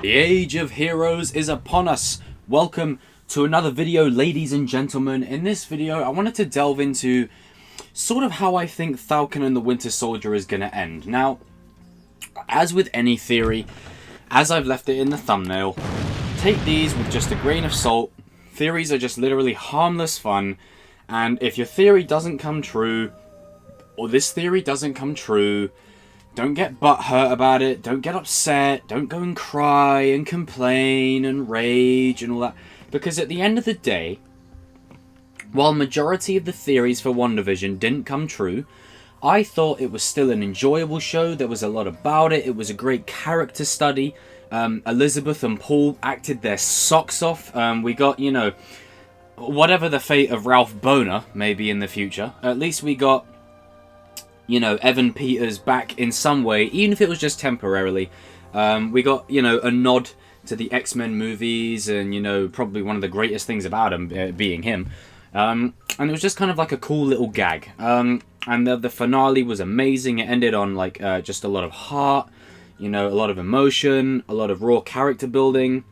The age of heroes is upon us. Welcome to another video, ladies and gentlemen. In this video, I wanted to delve into sort of how I think Falcon and the Winter Soldier is going to end. Now, as with any theory, as I've left it in the thumbnail, take these with just a grain of salt. Theories are just literally harmless fun, and if your theory doesn't come true, or this theory doesn't come true, don't get butthurt about it, don't get upset, don't go and cry and complain and rage and all that. Because at the end of the day, while majority of the theories for WandaVision didn't come true, I thought it was still an enjoyable show. There was a lot about it. It was a great character study. Elizabeth and Paul acted their socks off. We got, you know, whatever the fate of Ralph Boner may be in the future, at least we got, you know, Evan Peters back in some way, even if it was just temporarily. We got, you know, a nod to the X-Men movies, and, you know, probably one of the greatest things about him being him. And it was just kind of like a cool little gag. And the finale was amazing. It ended on, like, just a lot of heart, you know, a lot of emotion, a lot of raw character building,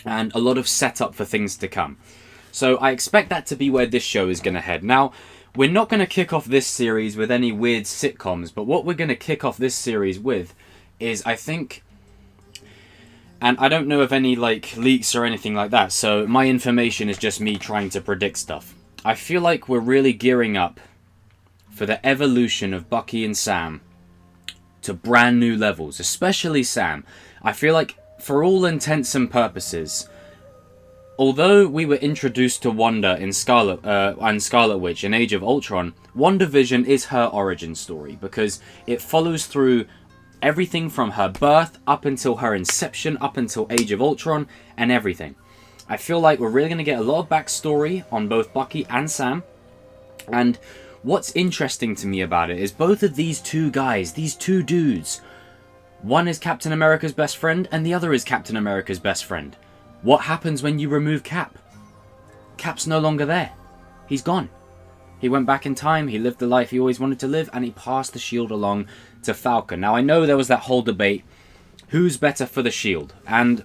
and a lot of setup for things to come. So I expect that to be where this show is going to head. Now, we're not going to kick off this series with any weird sitcoms, but what we're going to kick off this series with is, I think, and I don't know of any, like, leaks or anything like that, so my information is just me trying to predict stuff. I feel like we're really gearing up for the evolution of Bucky and Sam to brand new levels, especially Sam. I feel like, for all intents and purposes, although we were introduced to Wanda in Scarlet Witch in Age of Ultron, WandaVision is her origin story, because it follows through everything from her birth up until her inception, up until Age of Ultron, and everything. I feel like we're really going to get a lot of backstory on both Bucky and Sam, and what's interesting to me about it is both of these two guys, these two dudes, one is Captain America's best friend, and the other is Captain America's best friend. What happens when you remove Cap? Cap's no longer there. He's gone. He went back in time, he lived the life he always wanted to live, and he passed the shield along to Falcon. Now, I know there was that whole debate, who's better for the shield? And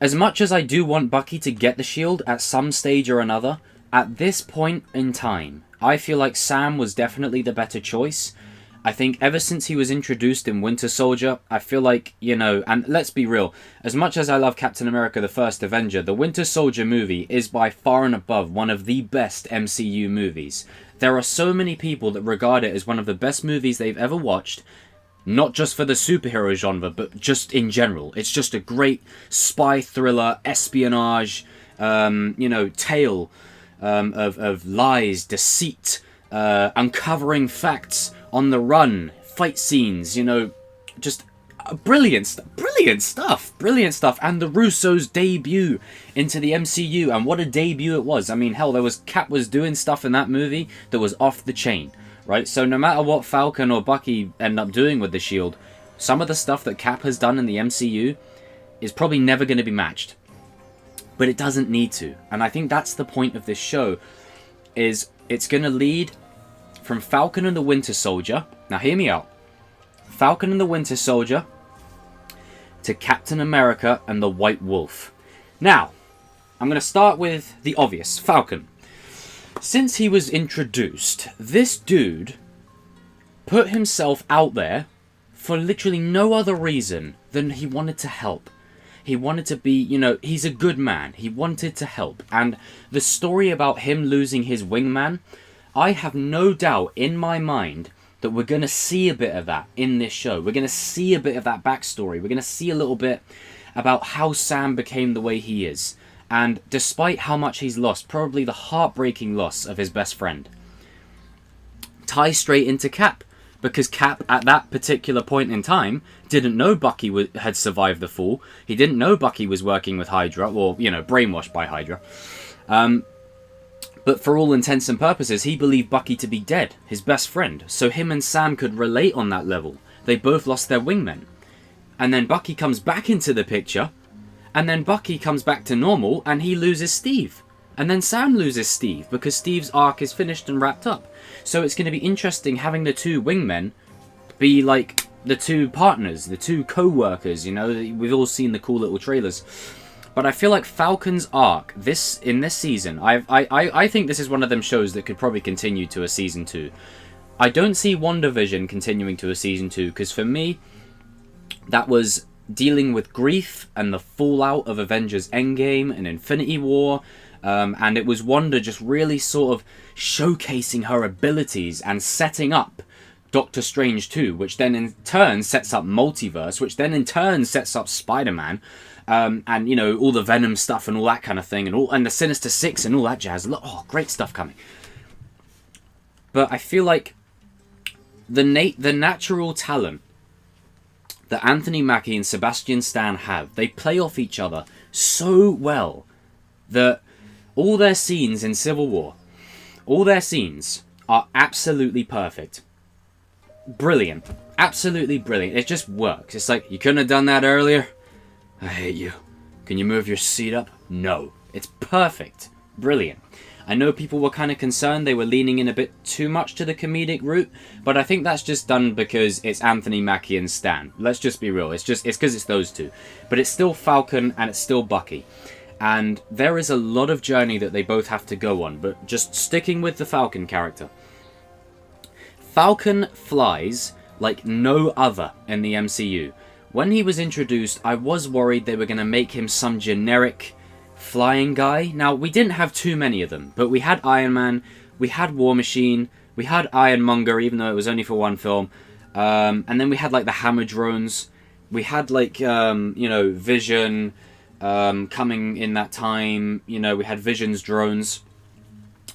as much as I do want Bucky to get the shield at some stage or another, at this point in time, I feel like Sam was definitely the better choice. I think ever since he was introduced in Winter Soldier, I feel like, you know, and let's be real, as much as I love Captain America the First Avenger, the Winter Soldier movie is by far and above one of the best MCU movies. There are so many people that regard it as one of the best movies they've ever watched, not just for the superhero genre, but just in general. It's just a great spy thriller, espionage, you know, tale of lies, deceit, uncovering facts, on the run, fight scenes, you know, just brilliant stuff, and the Russos' debut into the MCU, and what a debut it was. I mean, hell, Cap was doing stuff in that movie that was off the chain, right? So no matter what Falcon or Bucky end up doing with the shield, some of the stuff that Cap has done in the MCU is probably never going to be matched, but it doesn't need to. And I think that's the point of this show, is it's going to lead from Falcon and the Winter Soldier, now hear me out, Falcon and the Winter Soldier, to Captain America and the White Wolf. Now, I'm going to start with the obvious, Falcon. Since he was introduced, this dude put himself out there for literally no other reason than he wanted to help. He wanted to be, you know, he's a good man. He wanted to help. And the story about him losing his wingman, I have no doubt in my mind that we're going to see a bit of that in this show. We're going to see a bit of that backstory. We're going to see a little bit about how Sam became the way he is. And despite how much he's lost, probably the heartbreaking loss of his best friend, ties straight into Cap. Because Cap, at that particular point in time, didn't know Bucky had survived the fall. He didn't know Bucky was working with Hydra, or, you know, brainwashed by Hydra. But for all intents and purposes, he believed Bucky to be dead, his best friend. So him and Sam could relate on that level. They both lost their wingmen. And then Bucky comes back into the picture. And then Bucky comes back to normal and he loses Steve. And then Sam loses Steve because Steve's arc is finished and wrapped up. So it's going to be interesting having the two wingmen be like the two partners, the two co-workers, you know, we've all seen the cool little trailers. But I feel like Falcon's arc, in this season, I think this is one of them shows that could probably continue to a season 2. I don't see WandaVision continuing to a season 2, because for me, that was dealing with grief and the fallout of Avengers Endgame and Infinity War, and it was Wanda just really sort of showcasing her abilities and setting up Doctor Strange 2, which then in turn sets up Multiverse, which then in turn sets up Spider-Man, and, you know, all the Venom stuff and all that kind of thing, and the Sinister Six and all that jazz. Oh, great stuff coming. But I feel like the natural talent that Anthony Mackie and Sebastian Stan have, they play off each other so well that all their scenes in Civil War, all their scenes are absolutely perfect. Brilliant. Absolutely brilliant. It just works. It's like, you couldn't have done that earlier? I hate you. Can you move your seat up? No. It's perfect. Brilliant. I know people were kind of concerned they were leaning in a bit too much to the comedic route, but I think that's just done because it's Anthony Mackie and Stan. Let's just be real. It's because it's those two. But it's still Falcon and it's still Bucky. And there is a lot of journey that they both have to go on, but just sticking with the Falcon character. Falcon flies like no other in the MCU. When he was introduced, I was worried they were going to make him some generic flying guy. Now, we didn't have too many of them, but we had Iron Man, we had War Machine, we had Ironmonger, even though it was only for one film, and then we had like the Hammer drones, we had like, you know, Vision coming in that time, you know, we had Vision's drones.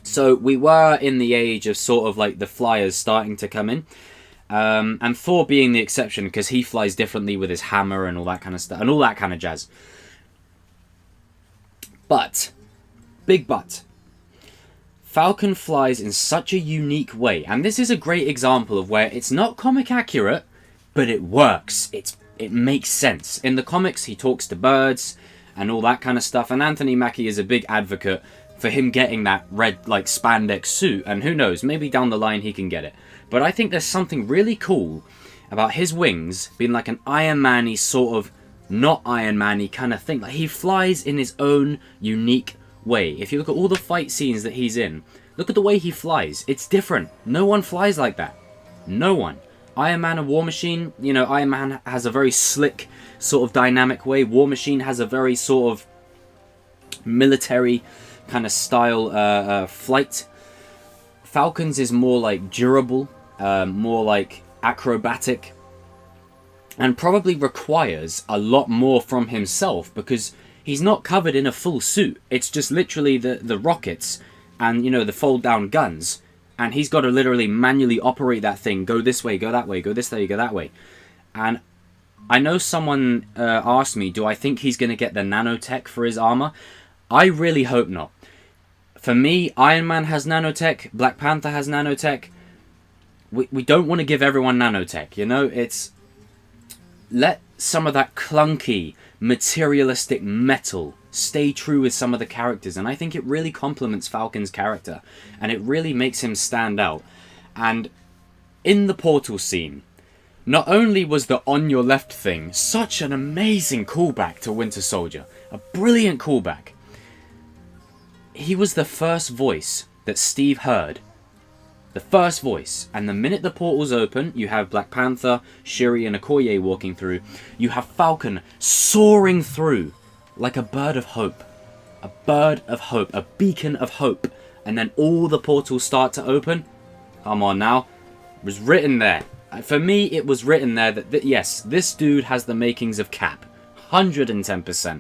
So we were in the age of sort of like the flyers starting to come in. And Thor being the exception, because he flies differently with his hammer and all that kind of stuff, and all that kind of jazz. But, big but, Falcon flies in such a unique way, and this is a great example of where it's not comic accurate, but it works. It makes sense. In the comics, he talks to birds and all that kind of stuff, and Anthony Mackie is a big advocate for him getting that red, like, spandex suit, and who knows, maybe down the line he can get it. But I think there's something really cool about his wings being like an Iron Man-y sort of, not Iron Man-y kind of thing. Like, he flies in his own unique way. If you look at all the fight scenes that he's in, look at the way he flies. It's different. No one flies like that. No one. Iron Man and War Machine, you know, Iron Man has a very slick sort of dynamic way. War Machine has a very sort of military kind of style flight. Falcon's is more like durable, more like acrobatic, and probably requires a lot more from himself because he's not covered in a full suit. It's just literally the rockets and, you know, the fold down guns, and he's got to literally manually operate that thing, go this way, go that way, go this way, go that way. And I know someone asked me, do I think he's going to get the nanotech for his armor? I really hope not. For me, Iron Man has nanotech, Black Panther has nanotech. We don't want to give everyone nanotech, you know? It's... Let some of that clunky, materialistic metal stay true with some of the characters, and I think it really complements Falcon's character, and it really makes him stand out. And in the portal scene, not only was the on your left thing such an amazing callback to Winter Soldier, a brilliant callback, he was the first voice that Steve heard. The first voice. And the minute the portals open, you have Black Panther, Shuri and Okoye walking through. You have Falcon soaring through like a bird of hope. A bird of hope. A beacon of hope. And then all the portals start to open. Come on now. It was written there. For me, it was written there that yes, this dude has the makings of Cap. 110%.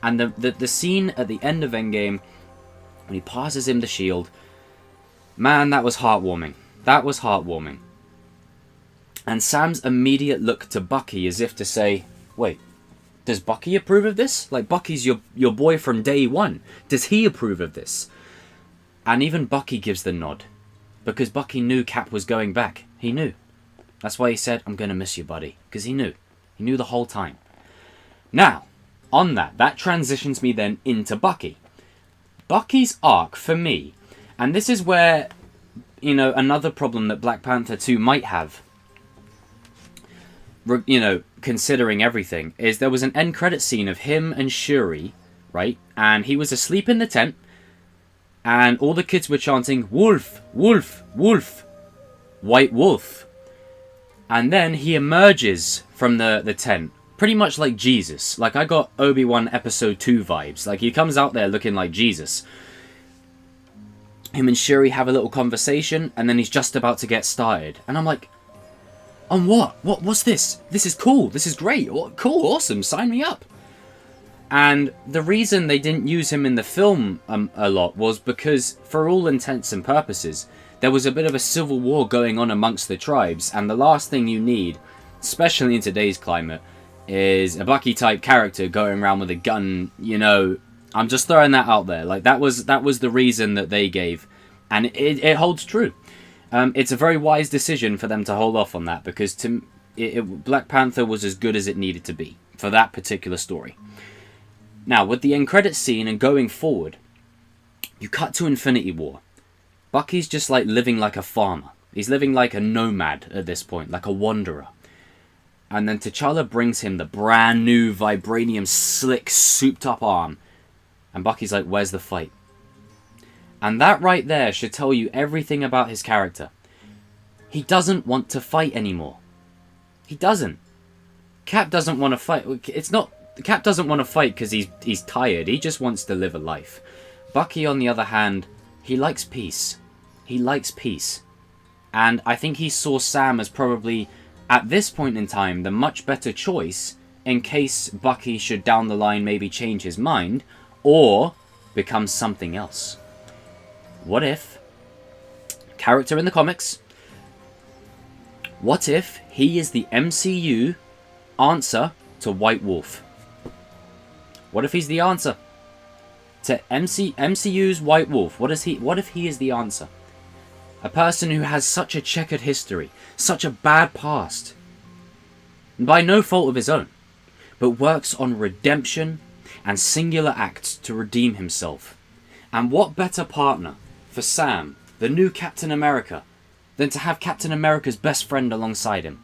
And the scene at the end of Endgame, when he passes him the shield, man, that was heartwarming. That was heartwarming. And Sam's immediate look to Bucky as if to say, wait, does Bucky approve of this? Like, Bucky's your boy from day one. Does he approve of this? And even Bucky gives the nod. Because Bucky knew Cap was going back. He knew. That's why he said, I'm going to miss you, buddy. Because he knew. He knew the whole time. Now, on that transitions me then into Bucky. Bucky's arc, for me, and this is where, you know, another problem that Black Panther 2 might have. you know, considering everything, is there was an end credit scene of him and Shuri, right? And he was asleep in the tent, and all the kids were chanting, "Wolf, wolf, wolf, white wolf." And then he emerges from the tent, pretty much like Jesus. Like, I got Obi-Wan Episode 2 vibes. Like, he comes out there looking like Jesus. Him and Shuri have a little conversation, and then he's just about to get started. And I'm like, on what? What's this? This is cool. This is great. Cool, awesome. Sign me up. And the reason they didn't use him in the film a lot was because, for all intents and purposes, there was a bit of a civil war going on amongst the tribes, and the last thing you need, especially in today's climate, is a Bucky-type character going around with a gun. You know, I'm just throwing that out there. Like, that was the reason that they gave, and it holds true. It's a very wise decision for them to hold off on that, because Black Panther was as good as it needed to be for that particular story. Now, with the end credits scene and going forward, you cut to Infinity War. Bucky's just like living like a farmer. He's living like a nomad at this point, like a wanderer. And then T'Challa brings him the brand new vibranium slick souped up arm. And Bucky's like, where's the fight? And that right there should tell you everything about his character. He doesn't want to fight anymore. He doesn't. Cap doesn't want to fight. Cap doesn't want to fight because he's tired. He just wants to live a life. Bucky, on the other hand, he likes peace. He likes peace. And I think he saw Sam as probably, at this point in time, the much better choice in case Bucky should down the line maybe change his mind or become something else. What if, character in the comics, what if he is the MCU answer to White Wolf? What if he's the answer to MCU's White Wolf? What if he is the answer? A person who has such a checkered history, such a bad past, by no fault of his own, but works on redemption and singular acts to redeem himself. And what better partner for Sam, the new Captain America, than to have Captain America's best friend alongside him?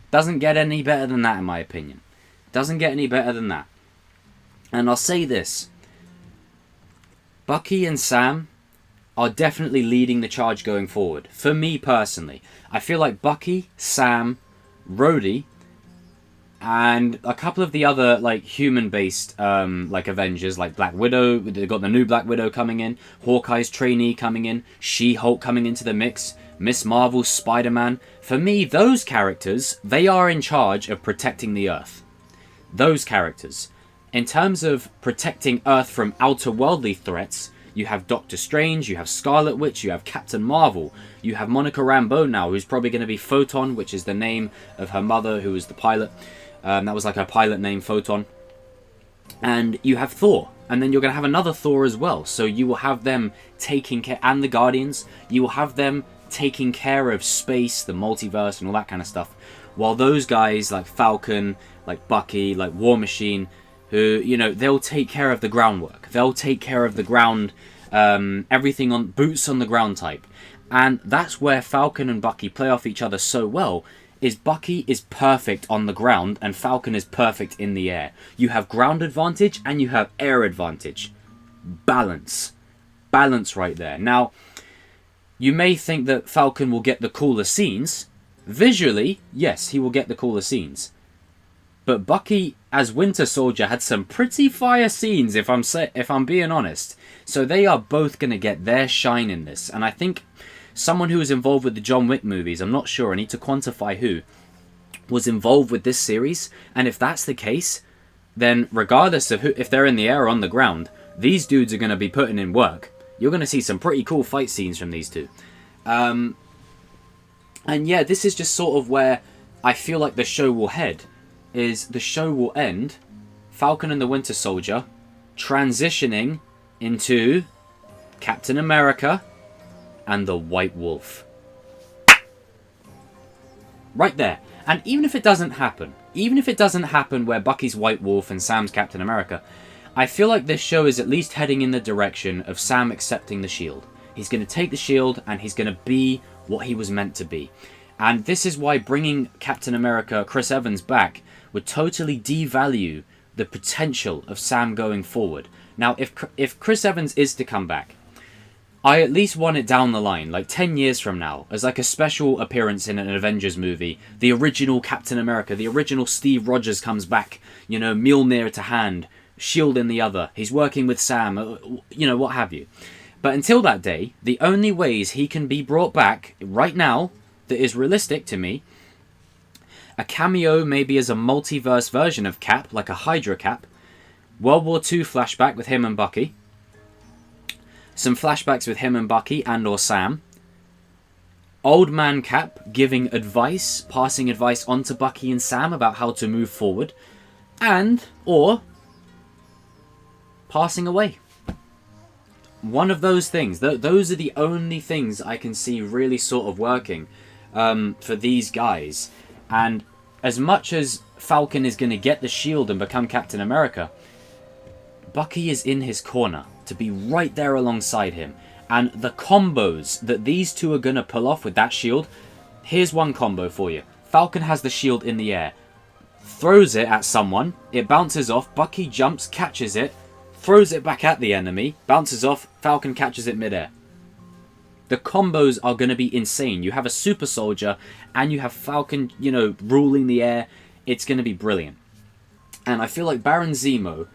Doesn't get any better than that, in my opinion. Doesn't get any better than that. And I'll say this. Bucky and Sam are definitely leading the charge going forward. For me personally. I feel like Bucky, Sam, Rhodey, and a couple of the other like human-based like Avengers, like Black Widow. They've got the new Black Widow coming in. Hawkeye's trainee coming in. She-Hulk coming into the mix. Miss Marvel, Spider-Man. For me, those characters, they are in charge of protecting the Earth. Those characters. In terms of protecting Earth from outer-worldly threats, you have Doctor Strange, you have Scarlet Witch, you have Captain Marvel, you have Monica Rambeau now, who's probably going to be Photon, which is the name of her mother, who was the pilot. That was like her pilot name, Photon. And you have Thor. And then you're going to have another Thor as well. So you will have them taking care, and the Guardians, you will have them taking care of space, the multiverse, and all that kind of stuff. While those guys, like Falcon, like Bucky, like War Machine, who, you know, they'll take care of the groundwork. They'll take care of the ground, everything on boots on the ground type. And that's where Falcon and Bucky play off each other so well, is Bucky is perfect on the ground and Falcon is perfect in the air. You have ground advantage and you have air advantage. Balance. Balance right there. Now, you may think that Falcon will get the cooler scenes. Visually, yes, he will get the cooler scenes. But Bucky, as Winter Soldier, had some pretty fire scenes, if I'm being honest. So they are both going to get their shine in this. And I think someone who was involved with the John Wick movies, I'm not sure, I need to quantify who, was involved with this series. And if that's the case, then regardless of if they're in the air or on the ground, these dudes are going to be putting in work. You're going to see some pretty cool fight scenes from these two. And yeah, this is just sort of where I feel like the show will head. Is the show will end Falcon and the Winter Soldier transitioning into Captain America and the White Wolf. Right there. And even if it doesn't happen, where Bucky's White Wolf and Sam's Captain America, I feel like this show is at least heading in the direction of Sam accepting the shield. He's going to take the shield and he's going to be what he was meant to be. And this is why bringing Captain America, Chris Evans, back would totally devalue the potential of Sam going forward. Now, if Chris Evans is to come back, I at least want it down the line, like 10 years from now, as like a special appearance in an Avengers movie. The original Captain America, the original Steve Rogers comes back, you know, Mjolnir to hand, shield in the other. He's working with Sam, you know, what have you. But until that day, the only ways he can be brought back right now that is realistic to me, a cameo maybe as a multiverse version of Cap, like a Hydra Cap, World War II flashback with him and Bucky, some flashbacks with him and Bucky and or Sam, Old Man Cap giving advice, passing advice on to Bucky and Sam about how to move forward, and or passing away. One of those things. Those are the only things I can see really sort of working for these guys. And as much as Falcon is going to get the shield and become Captain America, Bucky is in his corner to be right there alongside him. And the combos that these two are going to pull off with that shield, here's one combo for you. Falcon has the shield in the air, throws it at someone, it bounces off, Bucky jumps, catches it, throws it back at the enemy, bounces off, Falcon catches it midair. The combos are going to be insane. You have a super soldier and you have Falcon, you know, ruling the air. It's going to be brilliant. And I feel like Baron Zemo,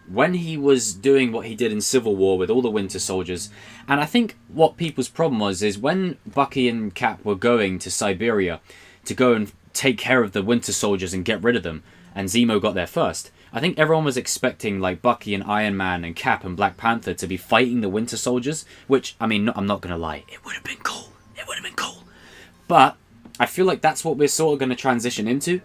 when he was doing what he did in Civil War with all the Winter Soldiers, and I think what people's problem was is when Bucky and Cap were going to Siberia to go and take care of the Winter Soldiers and get rid of them, and Zemo got there first, I think everyone was expecting like Bucky and Iron Man and Cap and Black Panther to be fighting the Winter Soldiers, which, I mean, I'm not going to lie, it would have been cool. It would have been cool. But I feel like that's what we're sort of going to transition into.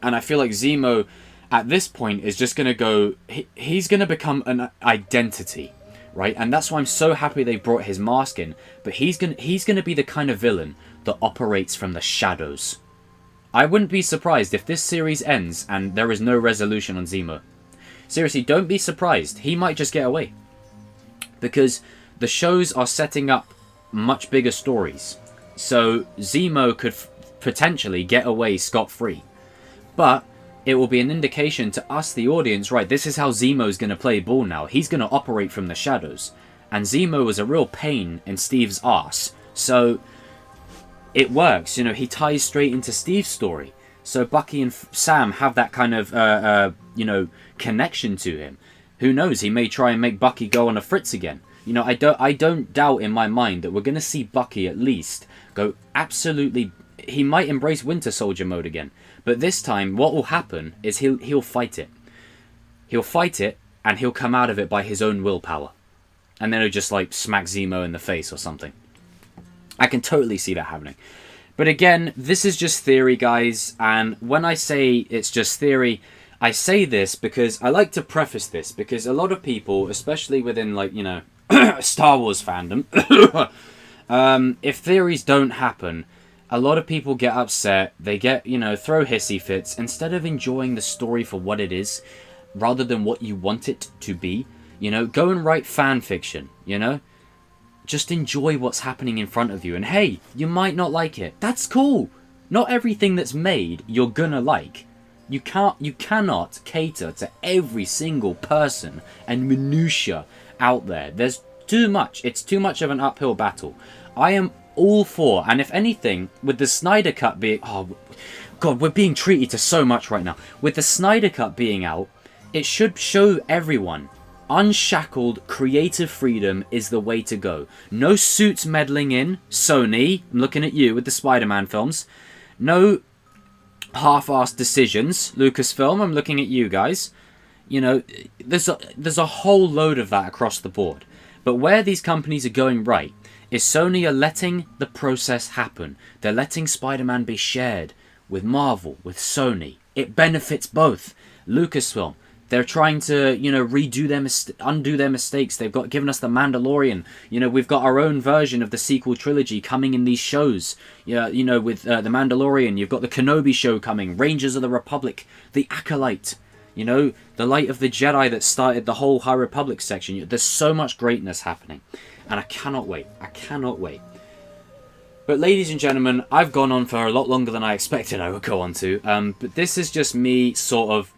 And I feel like Zemo, at this point, is just going to go... He's going to become an identity, right? And that's why I'm so happy they brought his mask in. But he's going to be the kind of villain that operates from the shadows. I wouldn't be surprised if this series ends and there is no resolution on Zemo. Seriously, don't be surprised. He might just get away. Because the shows are setting up much bigger stories. So Zemo could potentially get away scot-free. But it will be an indication to us, the audience, right, this is how Zemo's going to play ball now. He's going to operate from the shadows. And Zemo was a real pain in Steve's arse. So it works, you know, he ties straight into Steve's story. So Bucky and Sam have that kind of, you know, connection to him. Who knows, he may try and make Bucky go on a fritz again. You know, I don't doubt in my mind that we're going to see Bucky at least go absolutely... He might embrace Winter Soldier mode again. But this time, what will happen is he'll fight it. He'll fight it, and he'll come out of it by his own willpower. And then he'll just, like, smack Zemo in the face or something. I can totally see that happening. But again, this is just theory, guys. And when I say it's just theory, I say this because I like to preface this. Because a lot of people, especially within, like, you know, Star Wars fandom, if theories don't happen, a lot of people get upset. They get, you know, throw hissy fits. Instead of enjoying the story for what it is, rather than what you want it to be, you know, go and write fan fiction, you know? Just enjoy what's happening in front of you. And hey, you might not like it. That's cool. Not everything that's made you're gonna like. You cannot cater to every single person and minutia out there. There's too much. It's too much of an uphill battle. I am all for, and if anything, with the Snyder Cut being... Oh, God, we're being treated to so much right now. With the Snyder Cut being out, it should show everyone unshackled creative freedom is the way to go. No suits meddling in. Sony, I'm looking at you with the Spider-Man films. No half-assed decisions. Lucasfilm, I'm looking at you guys. You know, there's a whole load of that across the board. But where these companies are going right is Sony are letting the process happen. They're letting Spider-Man be shared with Marvel, with Sony. It benefits both. Lucasfilm, they're trying to, you know, undo their mistakes. They've given us The Mandalorian. You know, we've got our own version of the sequel trilogy coming in these shows. Yeah, you know, with The Mandalorian, you've got the Kenobi show coming, Rangers of the Republic, The Acolyte. You know, the Light of the Jedi that started the whole High Republic section. There's so much greatness happening. And I cannot wait. I cannot wait. But ladies and gentlemen, I've gone on for a lot longer than I expected I would go on to. But this is just me sort of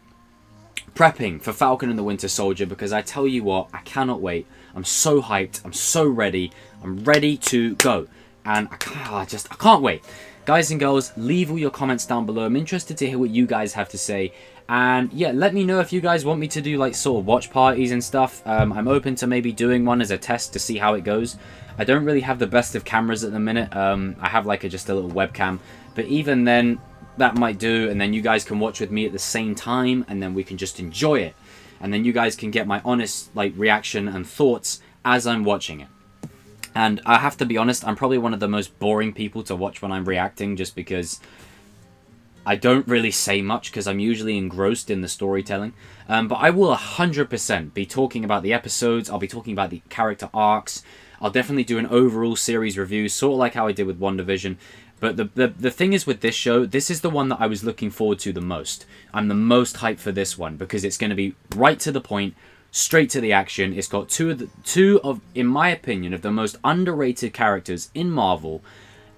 prepping for Falcon and the Winter Soldier, because I tell you what, I cannot wait. I'm so hyped. I'm so ready. I'm ready to go. And I can't wait. Guys and girls, leave all your comments down below. I'm interested to hear what you guys have to say. And yeah, let me know if you guys want me to do like sort of watch parties and stuff. I'm open to maybe doing one as a test to see how it goes. I don't really have the best of cameras at the minute. I have like just a little webcam. But even then, that might do. And then you guys can watch with me at the same time. And then we can just enjoy it. And then you guys can get my honest like reaction and thoughts as I'm watching it. And I have to be honest, I'm probably one of the most boring people to watch when I'm reacting, just because I don't really say much because I'm usually engrossed in the storytelling. But I will 100% be talking about the episodes. I'll be talking about the character arcs. I'll definitely do an overall series review, sort of like how I did with WandaVision. But the thing is with this show, this is the one that I was looking forward to the most. I'm the most hyped for this one because it's going to be right to the point, straight to the action. It's got two of, in my opinion, of the most underrated characters in Marvel.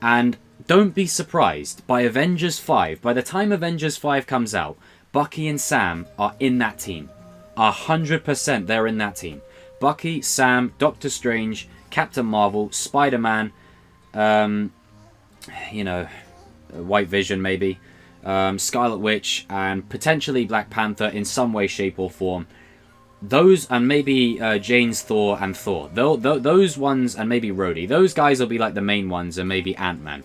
And don't be surprised, by Avengers 5, by the time Avengers 5 comes out, Bucky and Sam are in that team. 100% they're in that team. Bucky, Sam, Doctor Strange, Captain Marvel, Spider-Man, you know, White Vision maybe, Scarlet Witch, and potentially Black Panther in some way, shape or form. Those, and maybe Jane's Thor and Thor. Those ones, and maybe Rhodey. Those guys will be like the main ones, and maybe Ant-Man.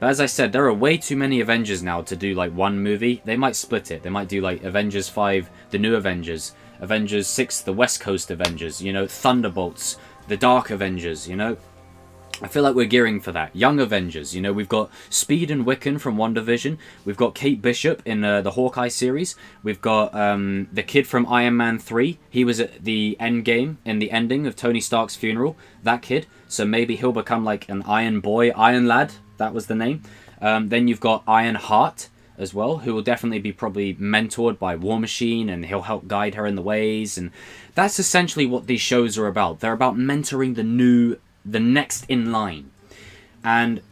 But as I said, there are way too many Avengers now to do like one movie. They might split it. They might do like Avengers 5, the New Avengers. Avengers 6, the West Coast Avengers. You know, Thunderbolts, the Dark Avengers, you know. I feel like we're gearing for that. Young Avengers, you know, we've got Speed and Wiccan from WandaVision. We've got Kate Bishop in the Hawkeye series. We've got the kid from Iron Man 3. He was at the end game, in the ending of Tony Stark's funeral. That kid. So maybe he'll become like an Iron Boy, Iron Lad. That was the name. Then you've got Iron Heart as well, who will definitely be probably mentored by War Machine, and he'll help guide her in the ways. And that's essentially what these shows are about. They're about mentoring the next in line. And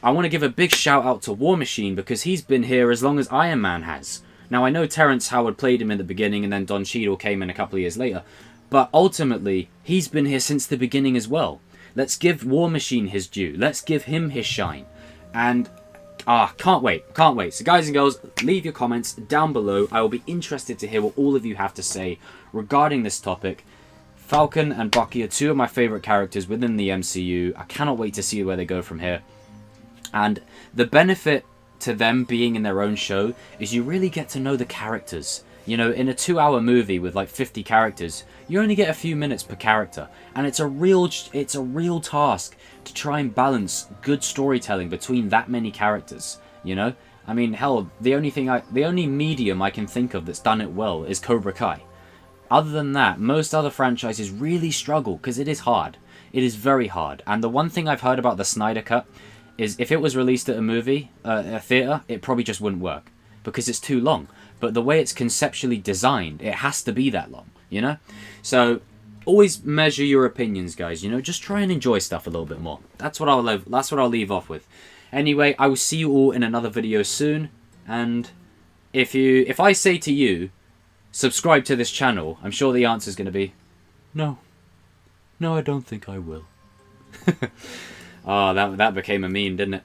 I want to give a big shout out to War Machine, because he's been here as long as Iron Man has. Now I know Terrence Howard played him in the beginning and then Don Cheadle came in a couple of years later, but ultimately he's been here since the beginning as well. Let's give War Machine his due. Let's give him his shine. And can't wait. So guys and girls, leave your comments down below. I will be interested to hear what all of you have to say regarding this topic. Falcon and Bucky are two of my favourite characters within the MCU. I cannot wait to see where they go from here. And the benefit to them being in their own show is you really get to know the characters. You know, in a 2-hour movie with like 50 characters, you only get a few minutes per character. And it's a real task to try and balance good storytelling between that many characters, you know? I mean, hell, the only medium I can think of that's done it well is Cobra Kai. Other than that, most other franchises really struggle because it is hard. It is very hard. And the one thing I've heard about the Snyder Cut is if it was released at a theater, it probably just wouldn't work because it's too long. But the way it's conceptually designed, it has to be that long, you know? So always measure your opinions, guys, you know? Just try and enjoy stuff a little bit more. That's what I'll leave off with. Anyway, I will see you all in another video soon. And if I say to you, subscribe to this channel, I'm sure the answer is going to be, no. No, I don't think I will. Oh, that became a meme, didn't it?